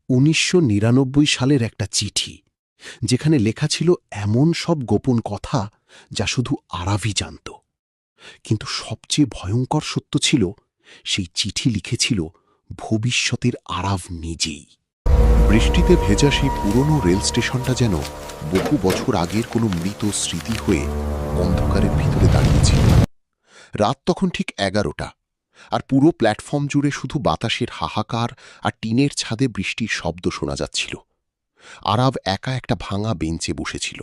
১৯৯৯ সালের একটা চিঠি, যেখানে লেখা ছিল এমন সব গোপন কথা যা শুধু আরাভই জানত। কিন্তু সবচেয়ে ভয়ঙ্কর সত্য ছিল, সেই চিঠি লিখেছিল ভবিষ্যতের আরাভ নিজেই। বৃষ্টিতে ভেজা সেই পুরনো রেল স্টেশনটা যেন বহু বছর আগের কোনো মৃত স্মৃতি হয়ে অন্ধকারের ভিতরে দাঁড়িয়েছিল। রাত তখন ঠিক ১১টা, আর পুরো প্ল্যাটফর্ম জুড়ে শুধু বাতাসের হাহাকার আর টিনের ছাদে বৃষ্টির শব্দ শোনা যাচ্ছিল। আরাভ একা একটা ভাঙা বেঞ্চে বসেছিল।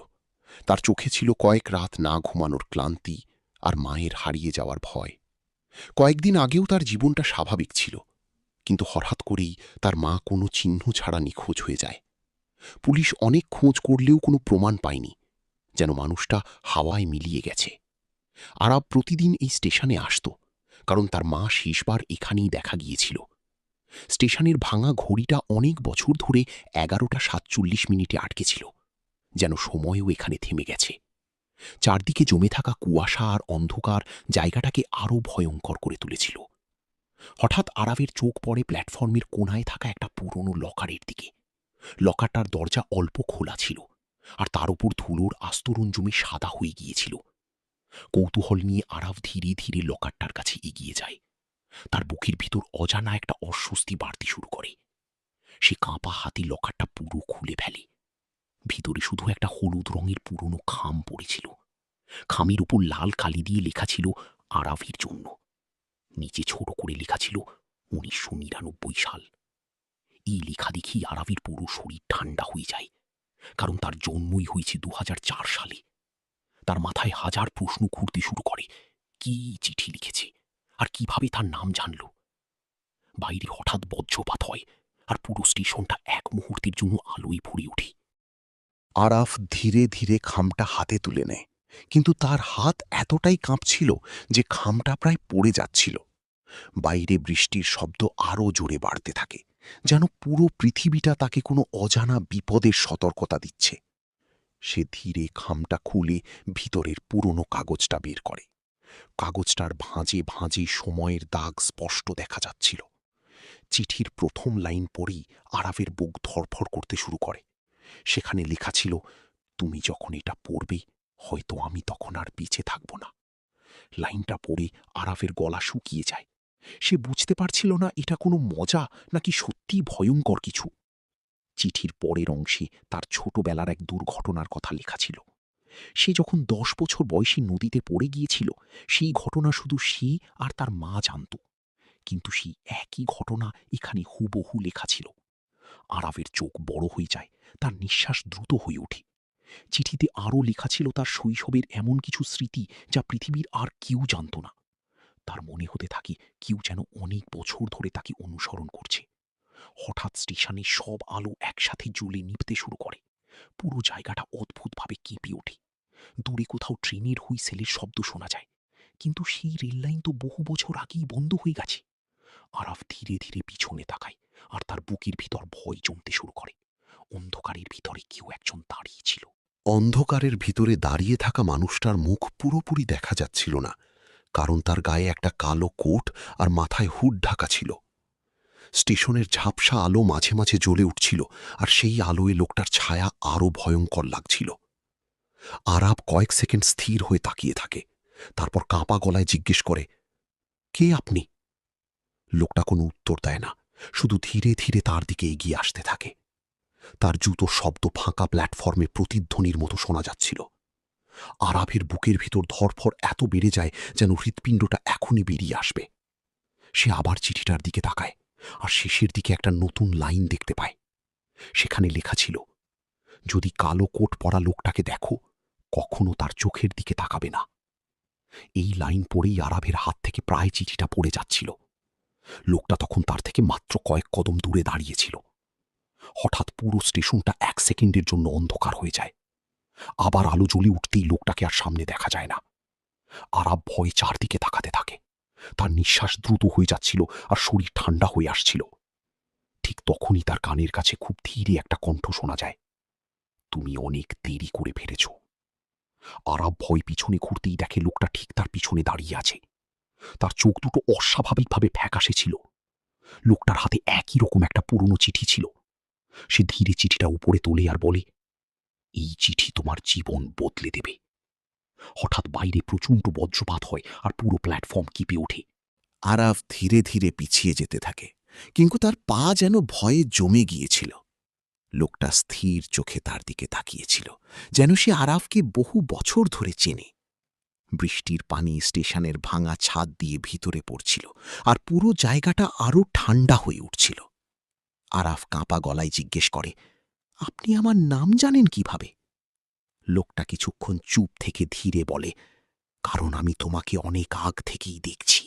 তার চোখে ছিল কয়েক রাত না ঘুমানোর ক্লান্তি আর মায়ের হারিয়ে যাওয়ার ভয়। কয়েকদিন আগেও তার জীবনটা স্বাভাবিক ছিল, কিন্তু হঠাৎ করেই তার মা কোনো চিহ্ন ছাড়া নিখোঁজ হয়ে যায়। পুলিশ অনেক খোঁজ করলেও কোনো প্রমাণ পায়নি, যেন মানুষটা হাওয়ায় মিলিয়ে গেছে। আরাভ প্রতিদিন এই স্টেশনে আসত, কারণ তার মা শেষবার এখানেই দেখা গিয়েছিল। স্টেশনের ভাঙা ঘড়িটা অনেক বছর ধরে ১১টা ৪৭ আটকে ছিল, যেন সময়ও এখানে থেমে গেছে। চারদিকে জমে থাকা কুয়াশা আর অন্ধকার জায়গাটাকে আরও ভয়ঙ্কর করে তুলেছিল। হঠাৎ আরাভের চোখ পড়ে প্ল্যাটফর্মের কোনায় থাকা একটা পুরনো লকারের দিকে। লকারটার দরজা অল্প খোলা ছিল, আর তার উপর ধুলোর আস্তরণ জমে সাদা হয়ে গিয়েছিল। কৌতূহল নিয়ে আরাভ ধীরে ধীরে লকারটার কাছে এগিয়ে যায়। তার বুকের ভিতর অজানা একটা অস্বস্তি বাড়তে শুরু করে। সে কাঁপা হাতে লকারটা পুরো খুলে ফেলে। ভিতরে শুধু একটা হলুদ রঙের পুরনো খাম পড়েছিল। খামের উপর লাল কালি দিয়ে লেখা ছিল আরাভের জন্য। নিচে ছোট করে লেখা ছিল ১৯৯৯ সাল। এই লেখা দেখি আরাভের পুরো শরীর ঠান্ডা হয়ে যায়, কারণ তার জন্মই হয়েছে ২০০৪ সালে। তার মাথায় হাজার প্রশ্ন ঘুরতে শুরু করে। কি চিঠি লিখেছে, আর কিভাবে তার নাম জানল? বাইরে হঠাৎ বজ্রপাত হয়, আর পুরো স্টেশনটা এক মুহূর্তের জন্য আলোয় ভরে ওঠে। আরাভ ধীরে ধীরে খামটা হাতে তুলে নেয়, কিন্তু তার হাত এতটাই কাঁপছিল যে খামটা প্রায় পড়ে যাচ্ছিল। বাইরে বৃষ্টির শব্দ আরও জোরে বাড়তে থাকে, যেন পুরো পৃথিবীটা তাকে কোনো অজানা বিপদের সতর্কতা দিচ্ছে। সে ধীরে খামটা খুলে ভিতরের পুরনো কাগজটা বের করে। কাগজটার ভাঁজে ভাঁজে সময়ের দাগ স্পষ্ট দেখা যাচ্ছিল। চিঠির প্রথম লাইন পড়েই আরাভের বুক ধড়ফড় করতে শুরু করে। সেখানে লেখা ছিল, তুমি যখন এটা পড়বে, হয়তো আমি তখন আর বেঁচে থাকব না। লাইনটা পড়ে আরাভের গলা শুকিয়ে যায়। সে বুঝতে পারছিল না এটা কোনো মজা নাকি সত্যিই ভয়ঙ্কর কিছু। চিঠির পরের অংশে তার ছোটবেলার এক দুর্ঘটনার কথা লেখা ছিল। সে যখন ১০ বছর বয়সী নদীতে পড়ে গিয়েছিল, সেই ঘটনা শুধু সে আর তার মা জানত। কিন্তু সেই একই ঘটনা এখানে হুবহু লেখা ছিল। আরাভের চোখ বড় হয়ে যায়, তার নিঃশ্বাস দ্রুত হয়ে ওঠে। চিঠিতে আরও লেখা ছিল তার শৈশবের এমন কিছু স্মৃতি যা পৃথিবীর আর কেউ জানত না। তার মনে হতে থাকে কেউ যেন অনেক বছর ধরে তাকে অনুসরণ করছে। হঠাৎ স্টেশনের সব আলো একসাথে জ্বলে নিভতে শুরু করে। পুরো জায়গাটা অদ্ভুতভাবে কেঁপে ওঠে। দূরে কোথাও ট্রেনের হুইসেলের শব্দ শোনা যায়, কিন্তু সেই রেললাইন তো বহু বছর আগেই বন্ধ হয়ে গেছে। আরাভ ধীরে ধীরে পিছনে তাকায়, আর তার বুকের ভিতর ভয় জমতে শুরু করে। অন্ধকারের ভিতরে কেউ একজন দাঁড়িয়েছিল। অন্ধকারের ভিতরে দাঁড়িয়ে থাকা মানুষটার মুখ পুরোপুরি দেখা যাচ্ছিল না, কারণ তার গায়ে একটা কালো কোট আর মাথায় হুড ঢাকা ছিল। স্টেশনের ঝাপসা আলো মাঝে মাঝে জ্বলে উঠছিল, আর সেই আলোয় লোকটার ছায়া আরও ভয়ঙ্কর লাগছিল। আরাভ কয়েক সেকেন্ড স্থির হয়ে তাকিয়ে থাকে, তারপর কাঁপা গলায় জিজ্ঞেস করে, কে আপনি? লোকটা কোনো উত্তর দেয় না, শুধু ধীরে ধীরে তার দিকে এগিয়ে আসতে থাকে। তার জুতোর শব্দ ফাঁকা প্ল্যাটফর্মে প্রতিধ্বনির মতো শোনা যাচ্ছিল। আরাভের বুকের ভিতর ধড়ফড় এত বেড়ে যায় যেন হৃৎপিণ্ডটা এখনই বেরিয়ে আসবে। সে আবার চিঠিটার দিকে তাকায়, আর শেষের দিকে একটা নতুন লাইন দেখতে পায়। সেখানে লেখা ছিল, যদি কালো কোট পরা লোকটাকে দেখো, কখনো তার চোখের দিকে তাকাবে না। এই লাইন পড়েই আরাভের হাত থেকে প্রায় চিঠিটা পড়ে যাচ্ছিল। লোকটা তখন তার থেকে মাত্র কয়েক কদম দূরে দাঁড়িয়েছিল। হঠাৎ পুরো স্টেশনটা ১ সেকেন্ডের জন্য অন্ধকার হয়ে যায়। আবার আলো জ্বলে উঠতেই লোকটাকে আর সামনে দেখা যায় না। আরাভ ভয়ে চারদিকে তাকাতে থাকে। তার নিঃশ্বাস দ্রুত হয়ে যাচ্ছিল, আর শরীর ঠান্ডা হয়ে আসছিল। ঠিক তখনই তার কানের কাছে খুব ধীরে একটা কণ্ঠ শোনা যায়, তুমি অনেক দেরি করে ফেলেছ। আরাভ ভয় পিছনে ঘুরতেই দেখে লোকটা ঠিক তার পিছনে দাঁড়িয়ে আছে। তার চোখ দুটো অস্বাভাবিকভাবে ফ্যাকাশে ছিল। লোকটার হাতে একই রকম একটা পুরনো চিঠি ছিল। সে ধীরে চিঠিটা উপরে তোলে আর বলে, এই চিঠি তোমার জীবন বদলে দেবে। হঠাৎ বাইরে প্রচণ্ড বজ্রপাত হয় আর পুরো প্ল্যাটফর্ম কেঁপে ওঠে। আরাফ ধীরে ধীরে পিছিয়ে যেতে থাকে, কিন্তু তার পা যেন ভয়ে জমে গিয়েছিল। লোকটা স্থির চোখে তার দিকে তাকিয়েছিল, যেন সে আরাফকে বহু বছর ধরে চেনে। বৃষ্টির পানি স্টেশনের ভাঙা ছাদ দিয়ে ভিতরে পড়ছিল, আর পুরো জায়গাটা আরও ঠান্ডা হয়ে উঠছিল। আরাফ কাঁপা গলায় জিজ্ঞেস করে, আপনি আমার নাম জানেন কিভাবে? লোকটা কিছুক্ষণ চুপ থেকে ধীরে বলে, কারণ আমি তোমাকে অনেক আগ থেকেই দেখছি।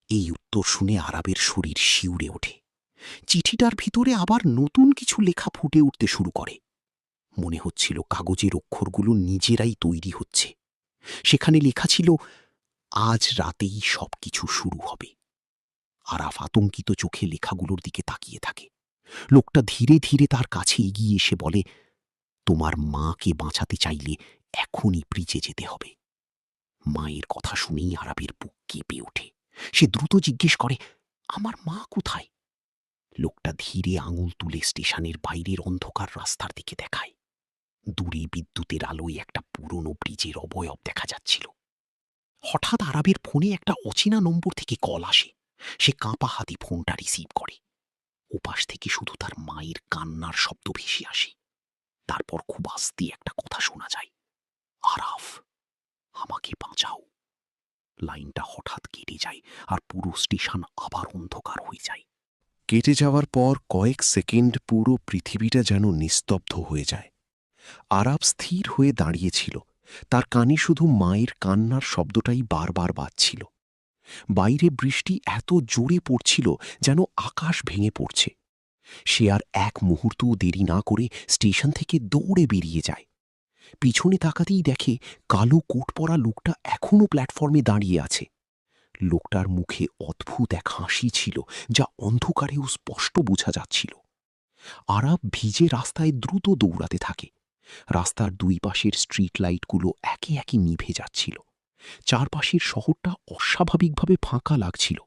এই উত্তর শুনে আরাবের শরীর শিউরে ওঠে। চিঠিটার ভিতরে আবার নতুন কিছু লেখা ফুটে উঠতে শুরু করে। মনে হচ্ছিল কাগজের অক্ষরগুলো নিজেরাই তৈরি হচ্ছে। সেখানে লেখা ছিল, আজ রাতেই সবকিছু শুরু হবে। আরাফ আতঙ্কিত চোখে লেখাগুলোর দিকে তাকিয়ে থাকে। লোকটা ধীরে ধীরে তার কাছে এগিয়ে এসে বলে, তোমার মাকে বাঁচাতে চাইলে এখনই ব্রিজে যেতে হবে। মায়ের কথা শুনেই আরাবের বুক কেঁপে ওঠে। সে দ্রুত জিজ্ঞেস করে, আমার মা কোথায়? লোকটা ধীরে আঙুল তুলে স্টেশনের বাইরের অন্ধকার রাস্তার দিকে দেখায়। দূরে বিদ্যুতের আলোয় একটা পুরনো ব্রিজের অবয়ব দেখা যাচ্ছিল। হঠাৎ আরাবের ফোনে একটা অচেনা নম্বর থেকে কল আসে। সে কাঁপা হাতে ফোনটা রিসিভ করে। ওপাশ থেকে শুধু তার মায়ের কান্নার শব্দ ভেসে আসে। তারপর খুব আস্তে একটা কথা শোনা যায়, আরাফ, আমাকে বাঁচাও। লাইনটা হঠাৎ কেটে যায় আর পুরো স্টেশন আবার অন্ধকার হয়ে যায়। কেটে যাওয়ার পর কয়েক সেকেন্ড পুরো পৃথিবীটা যেন নিস্তব্ধ হয়ে যায়। আরাব স্থির হয়ে দাঁড়িয়েছিল। তার কানে শুধু মায়ের কান্নার শব্দটাই বারবার বাজছিল। বাইরে বৃষ্টি এত জোরে পড়ছিল যেন আকাশ ভেঙে পড়ছে। সে আর এক মুহূর্তও দেরি না করে স্টেশন থেকে দৌড়ে বেরিয়ে যায়। পিছনে তাকাতেই দেখে কালো কোট পরা লোকটা এখনও প্ল্যাটফর্মে দাঁড়িয়ে আছে। লোকটার মুখে অদ্ভুত এক হাসি ছিল, যা অন্ধকারেও স্পষ্ট বোঝা যাচ্ছিল। আরাব ভিজে রাস্তায় দ্রুত দৌড়াতে থাকে। রাস্তার দুই পাশের স্ট্রিট লাইটগুলো একে একে নিভে যাচ্ছিল। চারপাশের শহরটা অস্বাভাবিকভাবে ফাঁকা লাগছিল।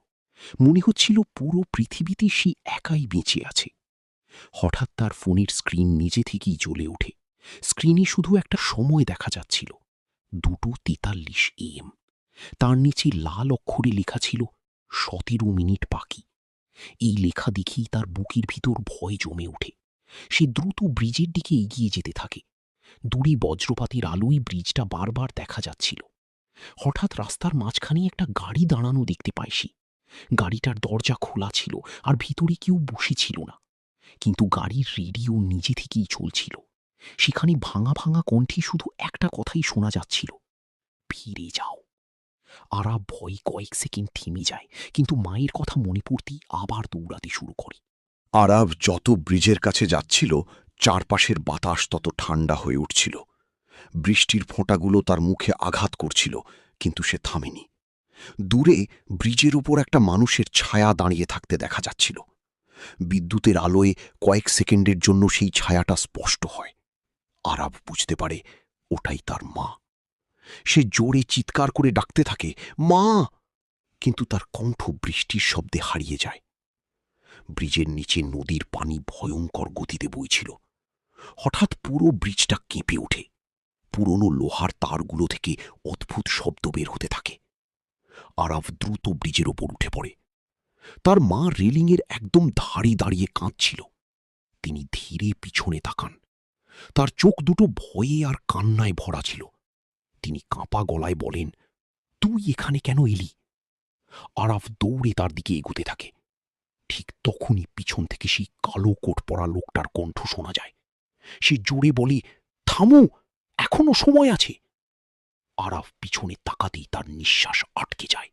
মনে হচ্ছিল পুরো পৃথিবীতে সে একাই বেঁচে আছে। হঠাৎ তার ফোনের স্ক্রিন নিজে থেকেই জ্বলে ওঠে। স্ক্রিনে শুধু একটা সময় দেখা যাচ্ছিল, 2:43 AM। তার নিচে লাল অক্ষরে লেখা ছিল 17 মিনিট বাকি। এই লেখা দেখেই তার বুকের ভিতর ভয় জমে ওঠে। সে দ্রুত ব্রিজের দিকে এগিয়ে যেতে থাকে। দূরে বজ্রপাতের আলোয় ব্রিজটা বারবার দেখা যাচ্ছিল। হঠাৎ রাস্তার মাঝখানে একটা গাড়ি দাঁড়ানো দেখতে পায় সে। গাড়িটার দরজা খোলা ছিল আর ভিতরে কেউ বসেছিল না, কিন্তু গাড়ির রেডিও নিজে থেকেই চলছিল। সেখানে ভাঙা ভাঙা কণ্ঠে শুধু একটা কথাই শোনা যাচ্ছিল, ফিরে যাও। আরাব ভয়ে কয়েক সেকেন্ড থেমে যায়, কিন্তু মায়ের কথা মনে পড়তেই আবার দৌড়াতে শুরু করে। আরাব যত ব্রিজের কাছে যাচ্ছিল, চারপাশের বাতাস তত ঠান্ডা হয়ে উঠছিল। বৃষ্টির ফোঁটাগুলো তার মুখে আঘাত করছিল, কিন্তু সে থামেনি। দূরে ব্রিজের উপর একটা মানুষের ছায়া দাঁড়িয়ে থাকতে দেখা যাচ্ছিল। বিদ্যুতের আলোয় কয়েক সেকেন্ডের জন্য সেই ছায়াটা স্পষ্ট হয়। আরাব বুঝতে পারে ওটাই তার মা। সে জোরে চিৎকার করে ডাকতে থাকে, মা! কিন্তু তার কণ্ঠ বৃষ্টির শব্দে হারিয়ে যায়। ব্রিজের নিচে নদীর পানি ভয়ঙ্কর গতিতে বইছিল। হঠাৎ পুরো ব্রিজটা কেঁপে ওঠে। পুরনো লোহার তারগুলো থেকে অদ্ভুত শব্দ বের হতে থাকে। আরাব দ্রুত ব্রিজের ওপর উঠে পড়ে। তার মা রেলিংয়ের একদম ধারে দাঁড়িয়ে কাঁদছিল। তিনি ধীরে পিছনে তাকান। তার চোখ দুটো ভয়ে আর কান্নায় ভরা ছিল। তিনি কাঁপা গলায় বলেন, তুই এখানে কেন এলি? আরাফ দৌড়ে তার দিকে এগোতে থাকে। ঠিক তখনই পিছন থেকে সেই কালো কোট পরা লোকটার কণ্ঠ শোনা যায়। সে জোরে বলে, থামো, এখনো সময় আছে। আরাফ পিছনে তাকাতেই তার নিঃশ্বাস আটকে যায়,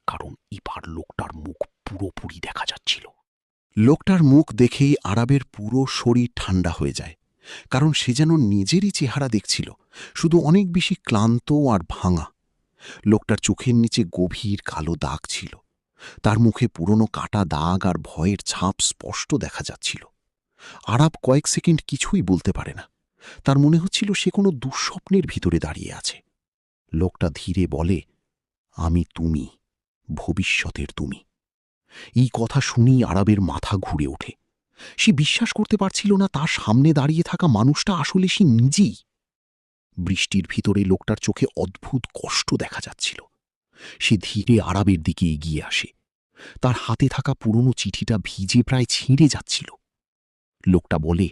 কারণ এবার লোকটার মুখ পুরোপুরি দেখা যাচ্ছিল। লোকটার মুখ দেখেই আরাবের পুরো শরীর ঠান্ডা হয়ে যায়, কারণ সে যেন নিজেরই চেহারা দেখছিল, শুধু অনেক বেশি ক্লান্ত আর ভাঙা। লোকটার চোখের নিচে গভীর কালো দাগ ছিল। তার মুখে পুরনো কাটা দাগ আর ভয়ের ছাপ স্পষ্ট দেখা যাচ্ছিল। আরাব কয়েক সেকেন্ড কিছুই বলতে পারে না। তার মনে হচ্ছিল সে কোনো দুঃস্বপ্নের ভিতরে দাঁড়িয়ে আছে। লোকটা ধীরে বলে, আমি তুমি, ভবিষ্যতের তুমি। এই কথা শুনেই আরাবের মাথা ঘুরে ওঠে। সে বিশ্বাস করতে পারছিল না তার সামনে দাঁড়িয়ে থাকা মানুষটা আসলে সে নিজেই। বৃষ্টির ভিতরে লোকটার চোখে অদ্ভুত কষ্ট দেখা যাচ্ছিল। সে ধীরে আরাবের দিকে এগিয়ে আসে। তার হাতে থাকা পুরনো চিঠিটা ভিজে প্রায় ছিঁড়ে যাচ্ছিল। লোকটা বলে,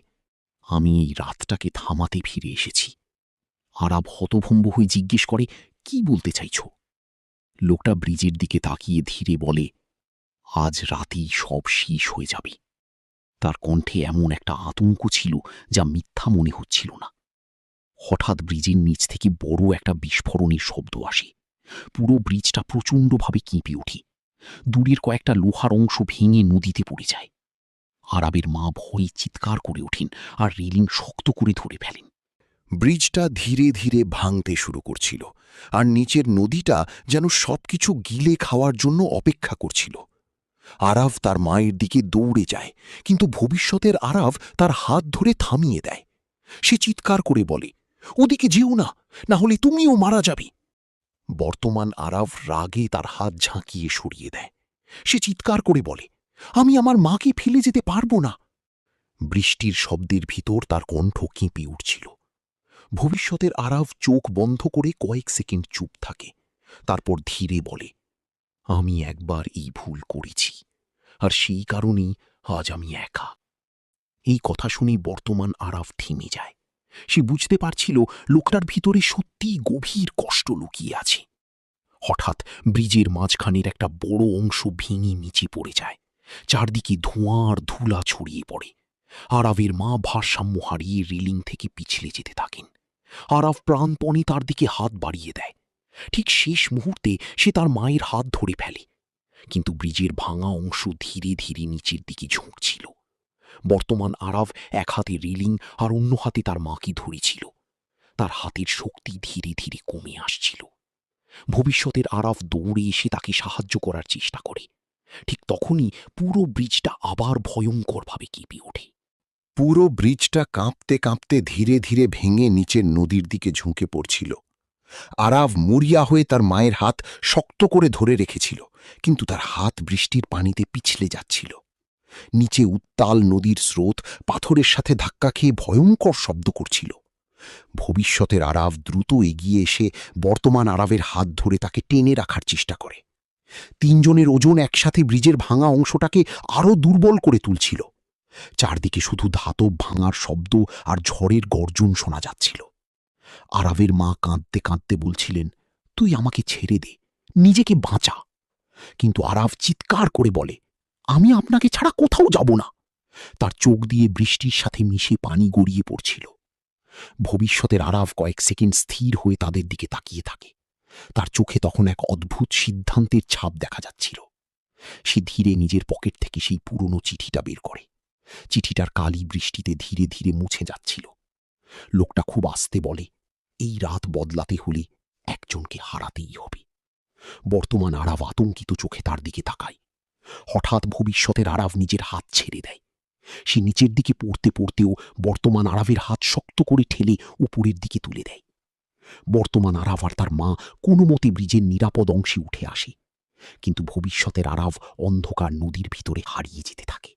আমি এই রাতটাকে থামাতে ফিরে এসেছি। আরাব হতভম্ব হয়ে জিজ্ঞেস করে, কি বলতে চাইছ? লোকটা ব্রিজের দিকে তাকিয়ে ধীরে বলে, আজ রাতেই সব শেষ হয়ে যাবে। তার কণ্ঠে এমন একটা আতঙ্ক ছিল যা মিথ্যা মনে হচ্ছিল না। হঠাৎ ব্রিজের নিচ থেকে বড় একটা বিস্ফোরণের শব্দ আসে। পুরো ব্রিজটা প্রচণ্ডভাবে কেঁপে ওঠে। দূরের কয়েকটা লোহার অংশ ভেঙে নদীতে পড়ে যায়। আরাবের মা ভয়ে চিৎকার করে ওঠেন আর রেলিং শক্ত করে ধরে ফেলেন। ব্রিজটা ধীরে ধীরে ভাঙতে শুরু করছিল, আর নিচের নদীটা যেন সবকিছু গিলে খাওয়ার জন্য অপেক্ষা করছিল। আরাভ তার মায়ের দিকে দৌড়ে যায়, কিন্তু ভবিষ্যতের আরাভ তার হাত ধরে থামিয়ে দেয়। সে চিৎকার করে বলে, ওদিকে যেও না, না হলে তুমিও মারা যাবে। বর্তমান আরাভ রাগে তার হাত ঝাঁকিয়ে সরিয়ে দেয়। সে চিৎকার করে বলে, আমি আমার মাকে ফেলে যেতে পারবো না। বৃষ্টির শব্দের ভিতর তার কণ্ঠ কেঁপে উঠছিল। ভবিষ্যতের আরাভ চোখ বন্ধ করে কয়েক সেকেন্ড চুপ থাকে, তারপর ধীরে বলে, আমি একবার এই ভুল করেছি, আর সেই কারণেই আজ আমি একা। এই কথা শুনে বর্তমান আরাভ থেমে যায়। সে বুঝতে পারছিল লোকটার ভিতরে সত্যিই গভীর কষ্ট লুকিয়ে আছে। হঠাৎ ব্রিজের মাঝখানের একটা বড় অংশ ভেঙে নিচে পড়ে যায়। চারদিকে ধোঁয়া আর ধুলা ছড়িয়ে পড়ে। আরাভের মা ভারসাম্য হারিয়ে রেলিং থেকে পিছলে যেতে থাকেন। আরাভ প্রাণপণে তার দিকে হাত বাড়িয়ে দেয়। ঠিক শেষ মুহূর্তে সে তার মায়ের হাত ধরে ফেলে, কিন্তু ব্রিজের ভাঙা অংশ ধীরে ধীরে নিচের দিকে ঝুঁকছিল। বর্তমান আরাভ এক হাতে রেলিং আর অন্য হাতে তার মাকে ধরেছিল। তার হাতের শক্তি ধীরে ধীরে কমে আসছিল। ভবিষ্যতের আরাভ দৌড়ে এসে তাকে সাহায্য করার চেষ্টা করে। ঠিক তখনই পুরো ব্রিজটা আবার ভয়ঙ্করভাবে কেঁপে ওঠে। পুরো ব্রিজটা কাঁপতে কাঁপতে ধীরে ধীরে ভেঙে নিচের নদীর দিকে ঝুঁকে পড়ছিল। আরাভ মরিয়া হয়ে তার মায়ের হাত শক্ত করে ধরে রেখেছিল, কিন্তু তার হাত বৃষ্টির পানিতে পিছলে যাচ্ছিল। নিচে উত্তাল নদীর স্রোত পাথরের সাথে ধাক্কা খেয়ে ভয়ঙ্কর শব্দ করছিল। ভবিষ্যতের আরাভ দ্রুত এগিয়ে এসে বর্তমান আরাভের হাত ধরে তাকে টেনে রাখার চেষ্টা করে। তিনজনের ওজন একসাথে ব্রিজের ভাঙা অংশটাকে আরও দুর্বল করে তুলছিল। চারদিকে শুধু ধাতব ভাঙার শব্দ আর ঝড়ের গর্জন শোনা যাচ্ছিল। আরাভের মা কাঁদতে কাঁদতে বলছিলেন, তুই আমাকে ছেড়ে দে, নিজেকে বাঁচা। কিন্তু আরাভ চিৎকার করে বলে, আমি আপনাকে ছাড়া কোথাও যাব না। তার চোখ দিয়ে বৃষ্টির সাথে মিশে পানি গড়িয়ে পড়ছিল। ভবিষ্যতের আরাভ কয়েক সেকেন্ড স্থির হয়ে তাদের দিকে তাকিয়ে থাকে। তার চোখে তখন এক অদ্ভুত সিদ্ধান্তের ছাপ দেখা যাচ্ছিল। সে ধীরে নিজের পকেট থেকে সেই পুরনো চিঠিটা বের করে। চিঠিটার কালি বৃষ্টিতে ধীরে ধীরে মুছে যাচ্ছিল। লোকটা খুব আস্তে বলে, এই রাত বদলাতে হলে একজনকে হারাতেই হবে। বর্তমান আরাভ আতঙ্কিত চোখে তার দিকে তাকায়। হঠাৎ ভবিষ্যতের আরাভ নিজের হাত ছেড়ে দেয়। সে নিচের দিকে পড়তে পড়তেও বর্তমান আরাভের হাত শক্ত করে ঠেলে উপরের দিকে তুলে দেয়। বর্তমান আরাভ আর তার মা কোনো মতে ব্রিজের নিরাপদ অংশে উঠে আসে, কিন্তু ভবিষ্যতের আরাভ অন্ধকার নদীর ভিতরে হারিয়ে যেতে থাকে।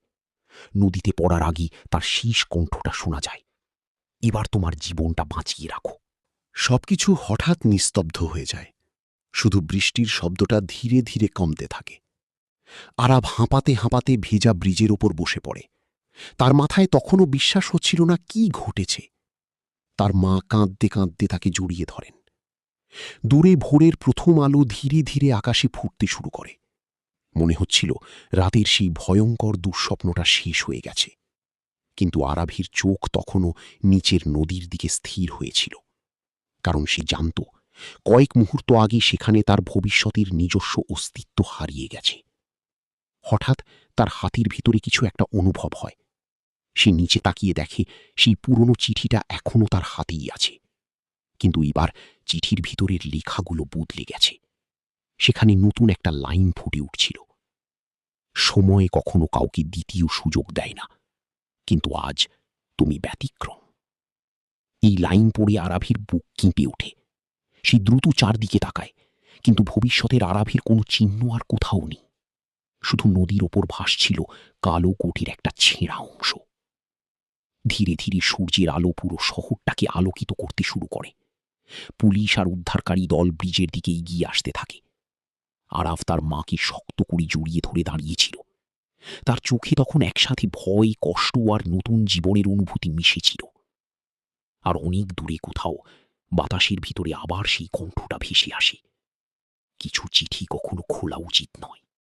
নদীতে পড়ার আগে তার শেষ কণ্ঠটা শোনা যায়, এবার তোমার জীবনটা বাঁচিয়ে রাখো। সবকিছু হঠাৎ নিস্তব্ধ হয়ে যায়। শুধু বৃষ্টির শব্দটা ধীরে ধীরে কমতে থাকে। আরাভ হাঁপাতে হাঁপাতে ভেজা ব্রিজের ওপর বসে পড়ে। তার মাথায় তখনও বিশ্বাস হচ্ছিল না কি ঘটেছে। তার মা কাঁদতে কাঁদতে তাকে জড়িয়ে ধরেন। দূরে ভোরের প্রথম আলো ধীরে ধীরে আকাশে ফুটতে শুরু করে। মনে হচ্ছিল রাতের সেই ভয়ঙ্কর দুঃস্বপ্নটা শেষ হয়ে গেছে। কিন্তু আরাভের চোখ তখনও নিচের নদীর দিকে স্থির হয়েছিল, কারণ সে জানত কয়েক মুহূর্ত আগে সেখানে তার ভবিষ্যতের নিজস্ব অস্তিত্ব হারিয়ে গেছে। হঠাৎ তার হাতের ভিতরে কিছু একটা অনুভব হয়। সে নিচে তাকিয়ে দেখে সেই পুরনো চিঠিটা এখনো তার হাতেই আছে, কিন্তু এবার চিঠির ভিতরের লেখাগুলো বদলে গেছে। সেখানে নতুন একটা লাইন ফুটে উঠছিল, সময় কখনো কাউকে দ্বিতীয় সুযোগ দেয় না, কিন্তু আজ তুমি ব্যতিক্রম। এই লাইন পড়ে আরাভের বুক কেঁপে ওঠে। সে দ্রুত চারদিকে তাকায়, কিন্তু ভবিষ্যতের আরাভের কোনো চিহ্ন আর কোথাও নেই। শুধু নদীর ওপর ভাসছিল কালো কোটির একটা ছেঁড়া অংশ। ধীরে ধীরে সূর্যের আলো পুরো শহরটাকে আলোকিত করতে শুরু করে। পুলিশ আর উদ্ধারকারী দল ব্রিজের দিকে এগিয়ে আসতে থাকে। আরাফ তার মাকে শক্ত করে জড়িয়ে ধরে দাঁড়িয়েছিল। তার চোখে তখন একসাথে ভয়, কষ্ট আর নতুন জীবনের অনুভূতি মিশেছিল। আর অনেক দূরে কোথাও বাতাসের ভিতরে আবার সেই কণ্ঠটা ভেসে আসে, কিছু চিঠি কখনো খোলা উচিত নয়।